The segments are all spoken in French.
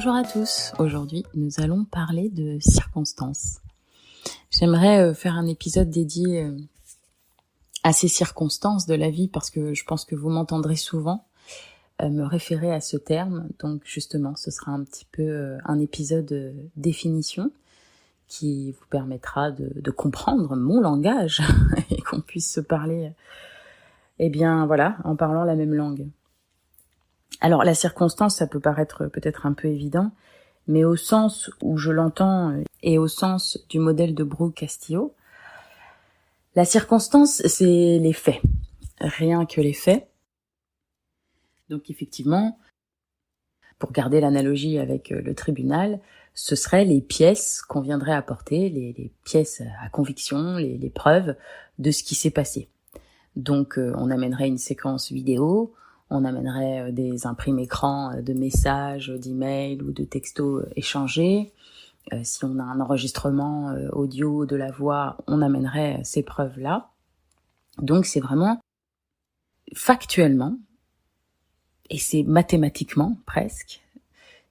Bonjour à tous, aujourd'hui nous allons parler de circonstances. J'aimerais faire un épisode dédié à ces circonstances de la vie parce que je pense que vous m'entendrez souvent me référer à ce terme. Donc justement, ce sera un petit peu un épisode définition qui vous permettra de comprendre mon langage et qu'on puisse se parler, en parlant la même langue. Alors la circonstance, ça peut paraître peut-être un peu évident, mais au sens où je l'entends et au sens du modèle de Brooke-Castillo, la circonstance, c'est les faits, rien que les faits. Donc effectivement, pour garder l'analogie avec le tribunal, ce seraient les pièces qu'on viendrait apporter, les pièces à conviction, les preuves de ce qui s'est passé. Donc on amènerait une séquence vidéo, on amènerait des imprimes écrans de messages, d'emails ou de textos échangés. Si on a un enregistrement audio de la voix, on amènerait ces preuves-là. Donc c'est vraiment factuellement, et c'est mathématiquement presque,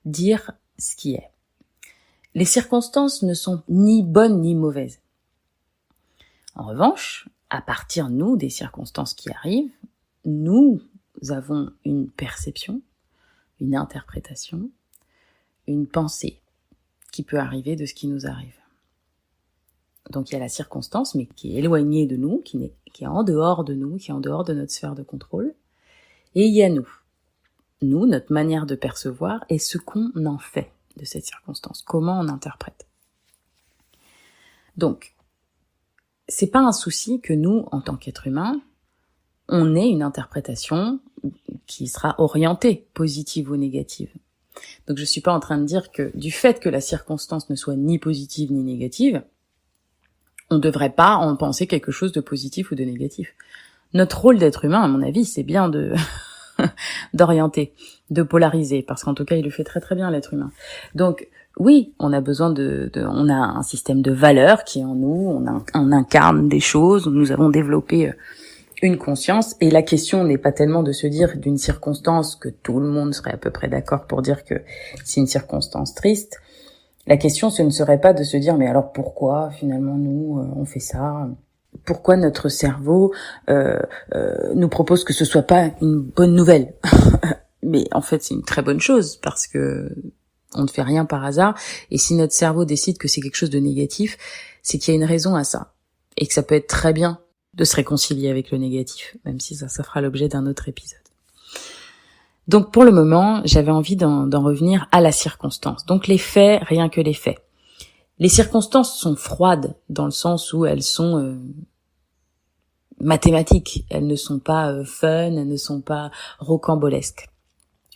dire ce qui est. Les circonstances ne sont ni bonnes ni mauvaises. En revanche, à partir, nous, des circonstances qui arrivent, nous avons une perception, une interprétation, une pensée qui peut arriver de ce qui nous arrive. Donc il y a la circonstance, mais qui est éloignée de nous, qui est en dehors de nous, qui est en dehors de notre sphère de contrôle. Et il y a nous. Nous, notre manière de percevoir et ce qu'on en fait de cette circonstance, comment on interprète. Donc, c'est pas un souci que nous, en tant qu'êtres humains, on ait une interprétation qui sera orientée, positive ou négative. Donc je suis pas en train de dire que du fait que la circonstance ne soit ni positive ni négative, on devrait pas en penser quelque chose de positif ou de négatif. Notre rôle d'être humain, à mon avis, c'est bien d'orienter, de polariser, parce qu'en tout cas, il le fait très très bien, l'être humain. Donc oui, on a besoin on a un système de valeurs qui est en nous, on incarne des choses, nous avons développé une conscience, et la question n'est pas tellement de se dire d'une circonstance que tout le monde serait à peu près d'accord pour dire que c'est une circonstance triste. La question, ce ne serait pas de se dire, mais alors pourquoi finalement nous, on fait ça ? Pourquoi notre cerveau nous propose que ce soit pas une bonne nouvelle ? Mais en fait, c'est une très bonne chose, parce que on ne fait rien par hasard, et si notre cerveau décide que c'est quelque chose de négatif, c'est qu'il y a une raison à ça, et que ça peut être très bien de se réconcilier avec le négatif, même si ça fera l'objet d'un autre épisode. Donc pour le moment, j'avais envie d'en revenir à la circonstance. Donc les faits, rien que les faits. Les circonstances sont froides dans le sens où elles sont mathématiques, elles ne sont pas fun, elles ne sont pas rocambolesques.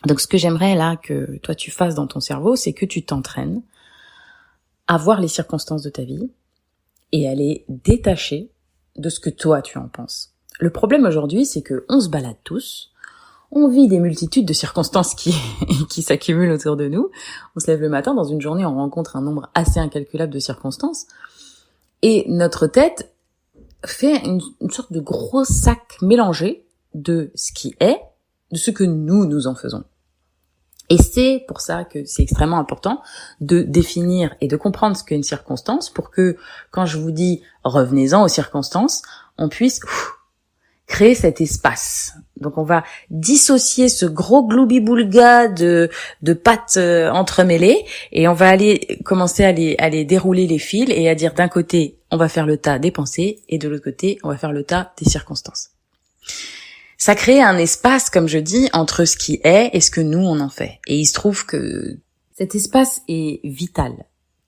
Donc ce que j'aimerais là que toi tu fasses dans ton cerveau, c'est que tu t'entraînes à voir les circonstances de ta vie et à les détacher de ce que toi tu en penses. Le problème aujourd'hui, c'est que on se balade tous, on vit des multitudes de circonstances qui s'accumulent autour de nous. On se lève le matin, dans une journée, on rencontre un nombre assez incalculable de circonstances, et notre tête fait une sorte de gros sac mélangé de ce qui est, de ce que nous en faisons. Et c'est pour ça que c'est extrêmement important de définir et de comprendre ce qu'est une circonstance, pour que, quand je vous dis revenez-en aux circonstances, on puisse créer cet espace. Donc on va dissocier ce gros gloubi-boulga de pattes entremêlées, et on va commencer à les dérouler les fils, et à dire d'un côté on va faire le tas des pensées, et de l'autre côté on va faire le tas des circonstances. Ça crée un espace, comme je dis, entre ce qui est et ce que nous on en fait. Et il se trouve que cet espace est vital.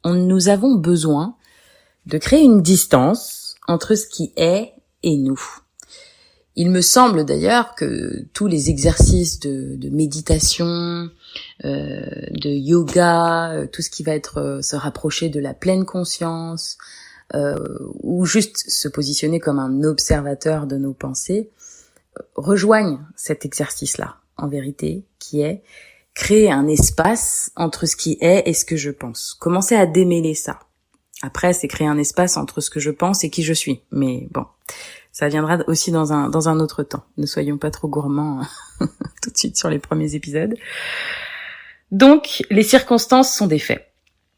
Nous avons besoin de créer une distance entre ce qui est et nous. Il me semble d'ailleurs que tous les exercices de méditation, de yoga, tout ce qui va être se rapprocher de la pleine conscience, ou juste se positionner comme un observateur de nos pensées, rejoignent cet exercice-là, en vérité, qui est créer un espace entre ce qui est et ce que je pense. Commencer à démêler ça. Après, c'est créer un espace entre ce que je pense et qui je suis. Mais bon, ça viendra aussi dans un autre temps. Ne soyons pas trop gourmands tout de suite sur les premiers épisodes. Donc, les circonstances sont des faits.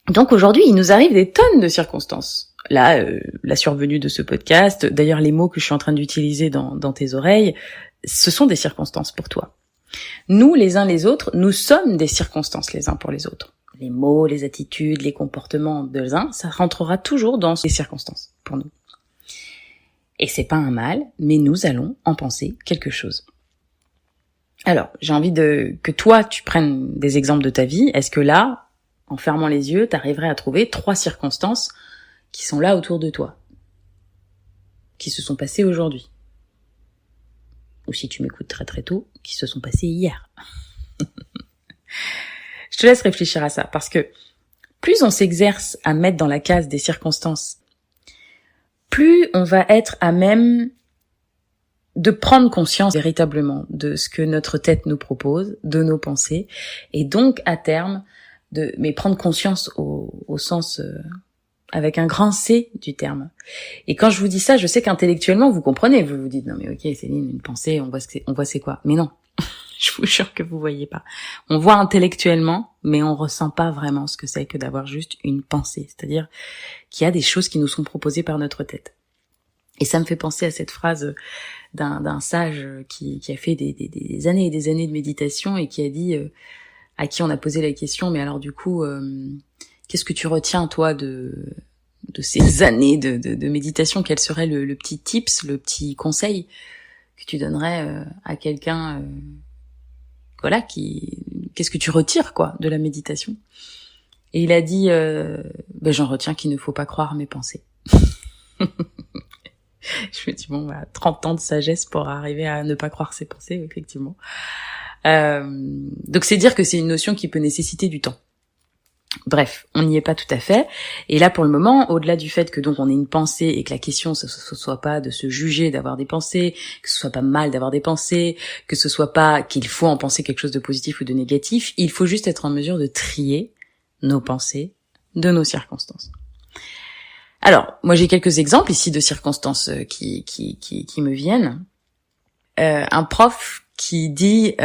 Donc aujourd'hui, il nous arrive des tonnes de circonstances. Là, la survenue de ce podcast, d'ailleurs les mots que je suis en train d'utiliser dans tes oreilles, ce sont des circonstances pour toi. Nous, les uns les autres, nous sommes des circonstances les uns pour les autres. Les mots, les attitudes, les comportements des uns, ça rentrera toujours dans ces circonstances pour nous. Et c'est pas un mal, mais nous allons en penser quelque chose. Alors, j'ai envie que toi, tu prennes des exemples de ta vie. Est-ce que là, en fermant les yeux, t'arriverais à trouver 3 circonstances qui sont là autour de toi, qui se sont passées aujourd'hui? Ou si tu m'écoutes très très tôt, qui se sont passées hier. Je te laisse réfléchir à ça, parce que plus on s'exerce à mettre dans la case des circonstances, plus on va être à même de prendre conscience véritablement de ce que notre tête nous propose, de nos pensées, et donc à terme, mais prendre conscience au sens avec un grand C du terme. Et quand je vous dis ça, je sais qu'intellectuellement vous comprenez, vous vous dites non mais ok Céline, une pensée, on voit c'est quoi. Mais non, je vous jure que vous voyez pas. On voit intellectuellement, mais on ressent pas vraiment ce que c'est que d'avoir juste une pensée. C'est-à-dire qu'il y a des choses qui nous sont proposées par notre tête. Et ça me fait penser à cette phrase d'un sage qui a fait des années et des années de méditation et qui a dit, à qui on a posé la question, mais alors du coup, qu'est-ce que tu retiens toi de ces années de méditation? Quel serait le petit tips, le petit conseil que tu donnerais à quelqu'un, voilà, qu'est-ce que tu retires quoi de la méditation? Et il a dit, j'en retiens qu'il ne faut pas croire mes pensées. Je me dis, bon, 30 ans de sagesse pour arriver à ne pas croire ses pensées, effectivement. Donc c'est dire que c'est une notion qui peut nécessiter du temps. Bref, on n'y est pas tout à fait. Et là, pour le moment, au-delà du fait que donc on ait une pensée et que la question ce soit pas de se juger d'avoir des pensées, que ce soit pas mal d'avoir des pensées, que ce soit pas qu'il faut en penser quelque chose de positif ou de négatif, il faut juste être en mesure de trier nos pensées de nos circonstances. Alors, moi j'ai quelques exemples ici de circonstances qui me viennent. Un prof qui dit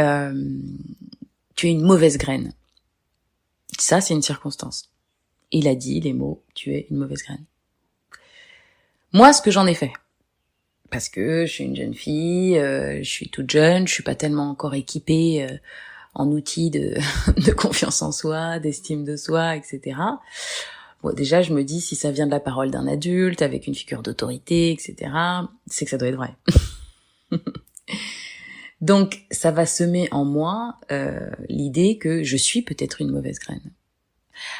tu es une mauvaise graine. Ça, c'est une circonstance. Il a dit les mots « tu es une mauvaise graine ». Moi, ce que j'en ai fait, parce que je suis une jeune fille, je suis toute jeune, je suis pas tellement encore équipée en outils de confiance en soi, d'estime de soi, etc. Bon, déjà, je me dis, si ça vient de la parole d'un adulte, avec une figure d'autorité, etc., c'est que ça doit être vrai. Donc, ça va semer en moi l'idée que je suis peut-être une mauvaise graine.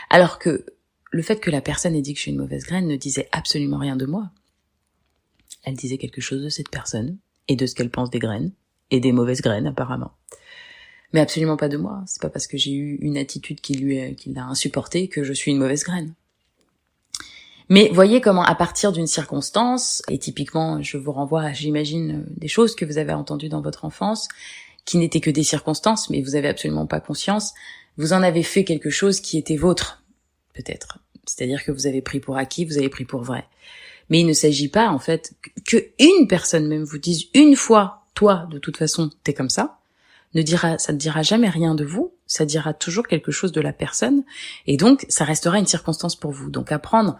Alors que le fait que la personne ait dit que je suis une mauvaise graine ne disait absolument rien de moi. Elle disait quelque chose de cette personne, et de ce qu'elle pense des graines, et des mauvaises graines apparemment. Mais absolument pas de moi. C'est pas parce que j'ai eu une attitude qui l'a insupportée que je suis une mauvaise graine. Mais voyez comment à partir d'une circonstance, et typiquement je vous renvoie à, j'imagine, des choses que vous avez entendues dans votre enfance, qui n'étaient que des circonstances, mais vous avez absolument pas conscience, vous en avez fait quelque chose qui était vôtre, peut-être. C'est-à-dire que vous avez pris pour acquis, vous avez pris pour vrai. Mais il ne s'agit pas, en fait, que une personne même vous dise une fois, toi, de toute façon, t'es comme ça, ça ne dira jamais rien de vous, ça dira toujours quelque chose de la personne, et donc ça restera une circonstance pour vous. Donc apprendre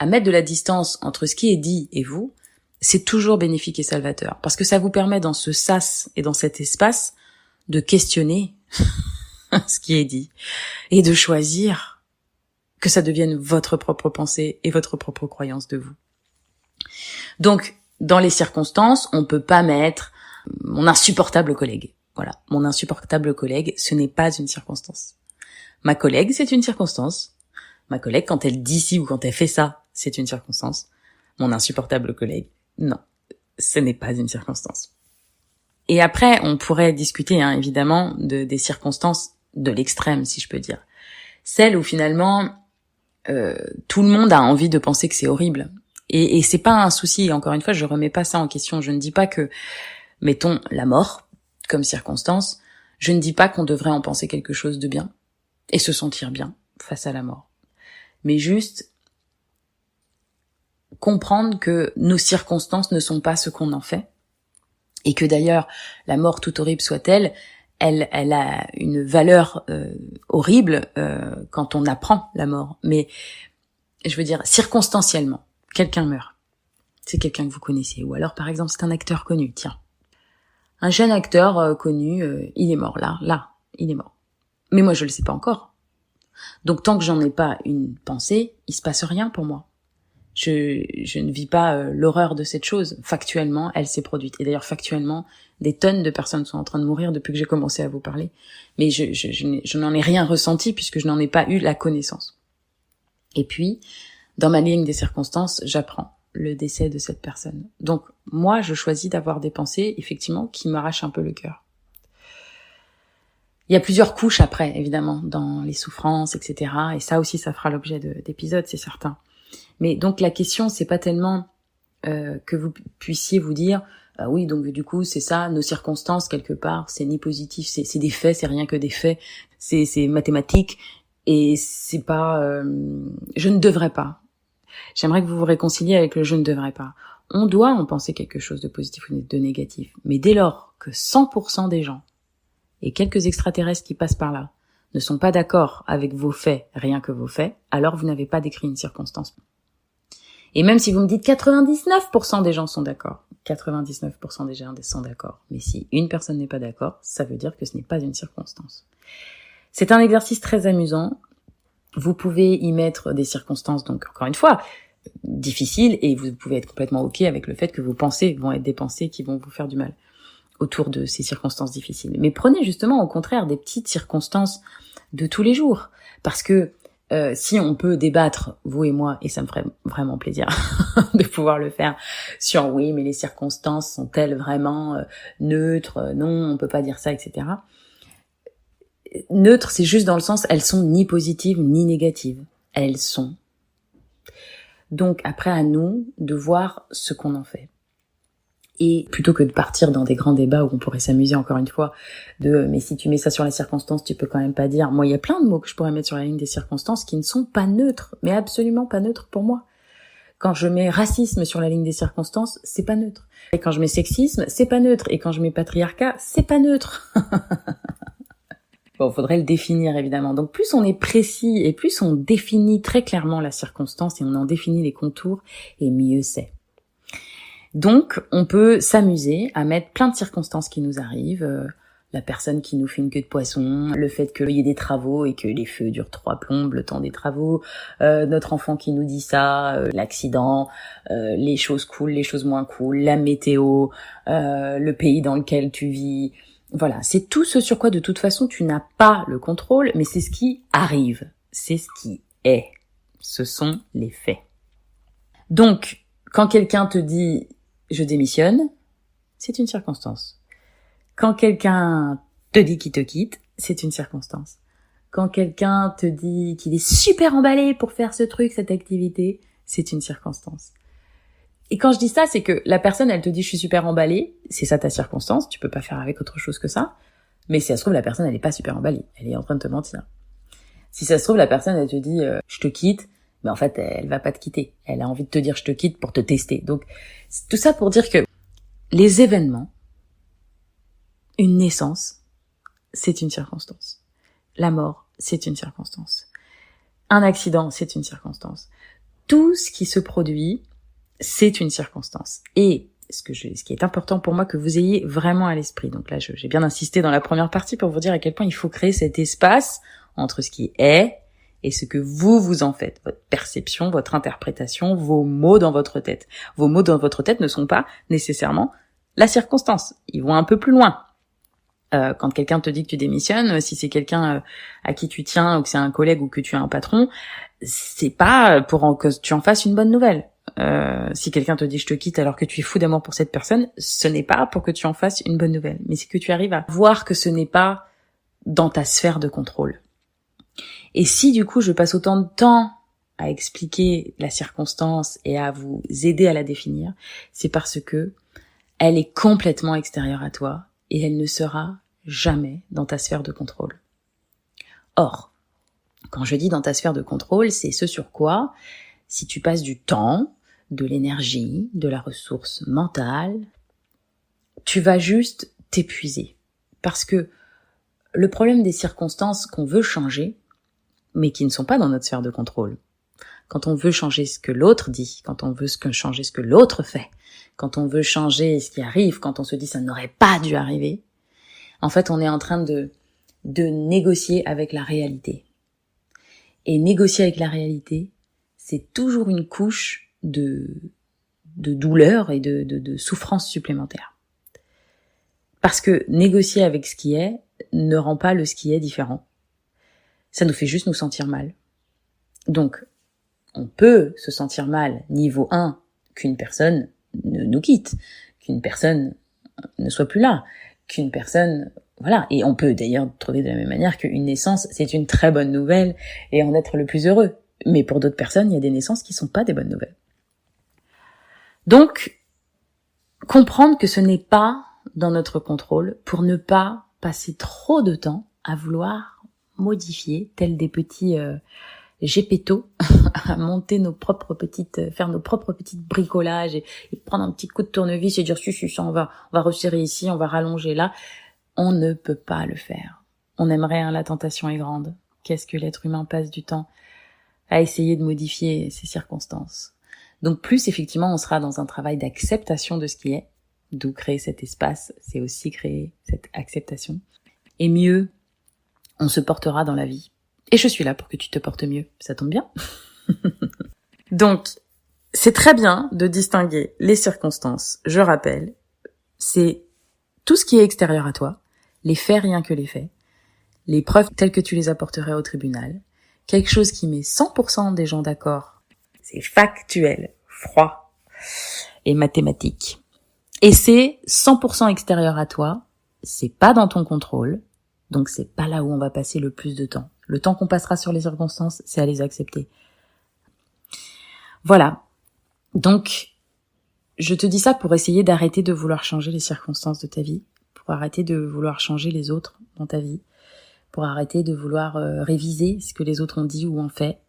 à mettre de la distance entre ce qui est dit et vous, c'est toujours bénéfique et salvateur. Parce que ça vous permet dans ce sas et dans cet espace de questionner ce qui est dit et de choisir que ça devienne votre propre pensée et votre propre croyance de vous. Donc, dans les circonstances, on peut pas mettre mon insupportable collègue. Voilà, mon insupportable collègue, ce n'est pas une circonstance. Ma collègue, c'est une circonstance. Ma collègue, quand elle dit ci ou quand elle fait ça, c'est une circonstance. Mon insupportable collègue, non, ce n'est pas une circonstance. Et après, on pourrait discuter, évidemment, des circonstances de l'extrême, si je peux dire. Celles où finalement, tout le monde a envie de penser que c'est horrible. Et c'est pas un souci, encore une fois, je remets pas ça en question. Je ne dis pas que, mettons, la mort comme circonstance, je ne dis pas qu'on devrait en penser quelque chose de bien et se sentir bien face à la mort. Mais juste comprendre que nos circonstances ne sont pas ce qu'on en fait et que d'ailleurs, la mort, tout horrible soit-elle, elle a une valeur horrible quand on apprend la mort. Mais je veux dire, circonstanciellement, quelqu'un meurt. C'est quelqu'un que vous connaissez. Ou alors, par exemple, c'est un acteur connu. Tiens, un jeune acteur connu, il est mort. Là, il est mort. Mais moi, je le sais pas encore. Donc, tant que j'en ai pas une pensée, il se passe rien pour moi. Je ne vis pas l'horreur de cette chose. Factuellement, elle s'est produite. Et d'ailleurs, factuellement, des tonnes de personnes sont en train de mourir depuis que j'ai commencé à vous parler. Mais je n'en ai rien ressenti puisque je n'en ai pas eu la connaissance. Et puis, dans ma ligne des circonstances, j'apprends le décès de cette personne. Donc, moi, je choisis d'avoir des pensées, effectivement, qui m'arrachent un peu le cœur. Il y a plusieurs couches après, évidemment, dans les souffrances, etc. Et ça aussi, ça fera l'objet d'épisodes, c'est certain. Mais donc, la question, c'est pas tellement que vous puissiez vous dire oui, donc du coup, c'est ça, nos circonstances, quelque part, c'est ni positif, c'est des faits, c'est rien que des faits, c'est mathématique, et c'est pas... je ne devrais pas. J'aimerais que vous vous réconciliez avec le « je ne devrais pas ». On doit en penser quelque chose de positif ou de négatif, mais dès lors que 100% des gens, et quelques extraterrestres qui passent par là, ne sont pas d'accord avec vos faits, rien que vos faits, alors vous n'avez pas décrit une circonstance. Et même si vous me dites 99% des gens sont d'accord, 99% des gens sont d'accord, mais si une personne n'est pas d'accord, ça veut dire que ce n'est pas une circonstance. C'est un exercice très amusant. Vous pouvez y mettre des circonstances, donc encore une fois, difficiles, et vous pouvez être complètement OK avec le fait que vos pensées vont être des pensées qui vont vous faire du mal autour de ces circonstances difficiles. Mais prenez justement au contraire des petites circonstances de tous les jours, parce que si on peut débattre, vous et moi, et ça me ferait vraiment plaisir de pouvoir le faire, sur oui, mais les circonstances sont-elles vraiment neutres, non, on peut pas dire ça, etc. Neutres, c'est juste dans le sens, elles sont ni positives ni négatives. Elles sont. Donc après, à nous de voir ce qu'on en fait. Et plutôt que de partir dans des grands débats où on pourrait s'amuser encore une fois mais si tu mets ça sur les circonstances, tu peux quand même pas dire. Moi, il y a plein de mots que je pourrais mettre sur la ligne des circonstances qui ne sont pas neutres, mais absolument pas neutres pour moi. Quand je mets racisme sur la ligne des circonstances, c'est pas neutre. Et quand je mets sexisme, c'est pas neutre. Et quand je mets patriarcat, c'est pas neutre. Bon, faudrait le définir évidemment. Donc plus on est précis et plus on définit très clairement la circonstance et on en définit les contours, et mieux c'est. Donc, on peut s'amuser à mettre plein de circonstances qui nous arrivent. La personne qui nous fait une queue de poisson, le fait qu'il y ait des travaux et que les feux durent 3 plombes le temps des travaux, notre enfant qui nous dit ça, l'accident, les choses cool, les choses moins cool, la météo, le pays dans lequel tu vis. Voilà, c'est tout ce sur quoi de toute façon tu n'as pas le contrôle, mais c'est ce qui arrive, c'est ce qui est. Ce sont les faits. Donc, quand quelqu'un te dit je démissionne, c'est une circonstance. Quand quelqu'un te dit qu'il te quitte, c'est une circonstance. Quand quelqu'un te dit qu'il est super emballé pour faire ce truc, cette activité, c'est une circonstance. Et quand je dis ça, c'est que la personne, elle te dit je suis super emballée, c'est ça ta circonstance, tu peux pas faire avec autre chose que ça. Mais si ça se trouve, la personne, elle est pas super emballée, elle est en train de te mentir. Si ça se trouve, la personne, elle te dit je te quitte, mais en fait, elle va pas te quitter. Elle a envie de te dire je te quitte pour te tester. Donc, tout ça pour dire que les événements, une naissance, c'est une circonstance. La mort, c'est une circonstance. Un accident, c'est une circonstance. Tout ce qui se produit, c'est une circonstance. Et ce qui est important pour moi que vous ayez vraiment à l'esprit. Donc là, j'ai bien insisté dans la première partie pour vous dire à quel point il faut créer cet espace entre ce qui est et ce que vous en faites, votre perception, votre interprétation, vos mots dans votre tête. Vos mots dans votre tête ne sont pas nécessairement la circonstance. Ils vont un peu plus loin. Quand quelqu'un te dit que tu démissionnes, si c'est quelqu'un à qui tu tiens, ou que c'est un collègue ou que tu as un patron, c'est pas pour que tu en fasses une bonne nouvelle. Si quelqu'un te dit je te quitte alors que tu es fou d'amour pour cette personne, ce n'est pas pour que tu en fasses une bonne nouvelle, mais c'est que tu arrives à voir que ce n'est pas dans ta sphère de contrôle. Et si du coup je passe autant de temps à expliquer la circonstance et à vous aider à la définir, c'est parce que elle est complètement extérieure à toi et elle ne sera jamais dans ta sphère de contrôle. Or, quand je dis dans ta sphère de contrôle, c'est ce sur quoi, si tu passes du temps, de l'énergie, de la ressource mentale, tu vas juste t'épuiser. Parce que le problème des circonstances qu'on veut changer, mais qui ne sont pas dans notre sphère de contrôle. Quand on veut changer ce que l'autre dit, quand on veut changer ce que l'autre fait, quand on veut changer ce qui arrive, quand on se dit ça n'aurait pas dû arriver, en fait, on est en train de négocier avec la réalité. Et négocier avec la réalité, c'est toujours une couche de douleur et de souffrance supplémentaire. Parce que négocier avec ce qui est ne rend pas le ce qui est différent. Ça nous fait juste nous sentir mal. Donc, on peut se sentir mal, niveau 1, qu'une personne nous quitte, qu'une personne ne soit plus là, qu'une personne... Voilà. Et on peut d'ailleurs trouver de la même manière qu'une naissance, c'est une très bonne nouvelle et en être le plus heureux. Mais pour d'autres personnes, il y a des naissances qui sont pas des bonnes nouvelles. Donc, comprendre que ce n'est pas dans notre contrôle pour ne pas passer trop de temps à vouloir modifier, tels des petits gépétos, à monter faire nos propres petites bricolages et prendre un petit coup de tournevis et dire si ça on va resserrer ici, on va rallonger là. On ne peut pas le faire. On aimerait, la tentation est grande. Qu'est-ce que l'être humain passe du temps à essayer de modifier ses circonstances. Donc plus effectivement on sera dans un travail d'acceptation de ce qui est, d'où créer cet espace, c'est aussi créer cette acceptation. Et mieux, on se portera dans la vie. Et je suis là pour que tu te portes mieux, ça tombe bien. Donc, c'est très bien de distinguer les circonstances, je rappelle, c'est tout ce qui est extérieur à toi, les faits rien que les faits, les preuves telles que tu les apporterais au tribunal, quelque chose qui met 100% des gens d'accord, c'est factuel, froid et mathématique. Et c'est 100% extérieur à toi, c'est pas dans ton contrôle, donc c'est pas là où on va passer le plus de temps. Le temps qu'on passera sur les circonstances, c'est à les accepter. Voilà. Donc, je te dis ça pour essayer d'arrêter de vouloir changer les circonstances de ta vie, pour arrêter de vouloir changer les autres dans ta vie, pour arrêter de vouloir réviser ce que les autres ont dit ou ont fait.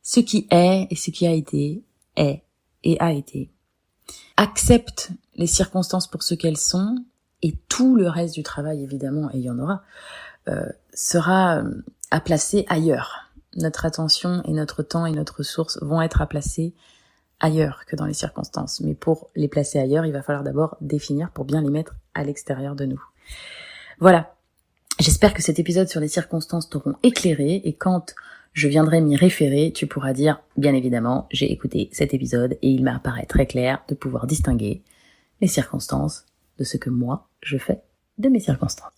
Ce qui est et ce qui a été est et a été. Accepte les circonstances pour ce qu'elles sont et tout le reste du travail, évidemment, et il y en aura, sera à placer ailleurs. Notre attention et notre temps et notre ressource vont être à placer ailleurs que dans les circonstances. Mais pour les placer ailleurs, il va falloir d'abord définir pour bien les mettre à l'extérieur de nous. Voilà. J'espère que cet épisode sur les circonstances t'auront éclairé et quand je viendrai m'y référer, tu pourras dire, bien évidemment, j'ai écouté cet épisode et il m'apparaît très clair de pouvoir distinguer les circonstances de ce que moi, je fais de mes circonstances.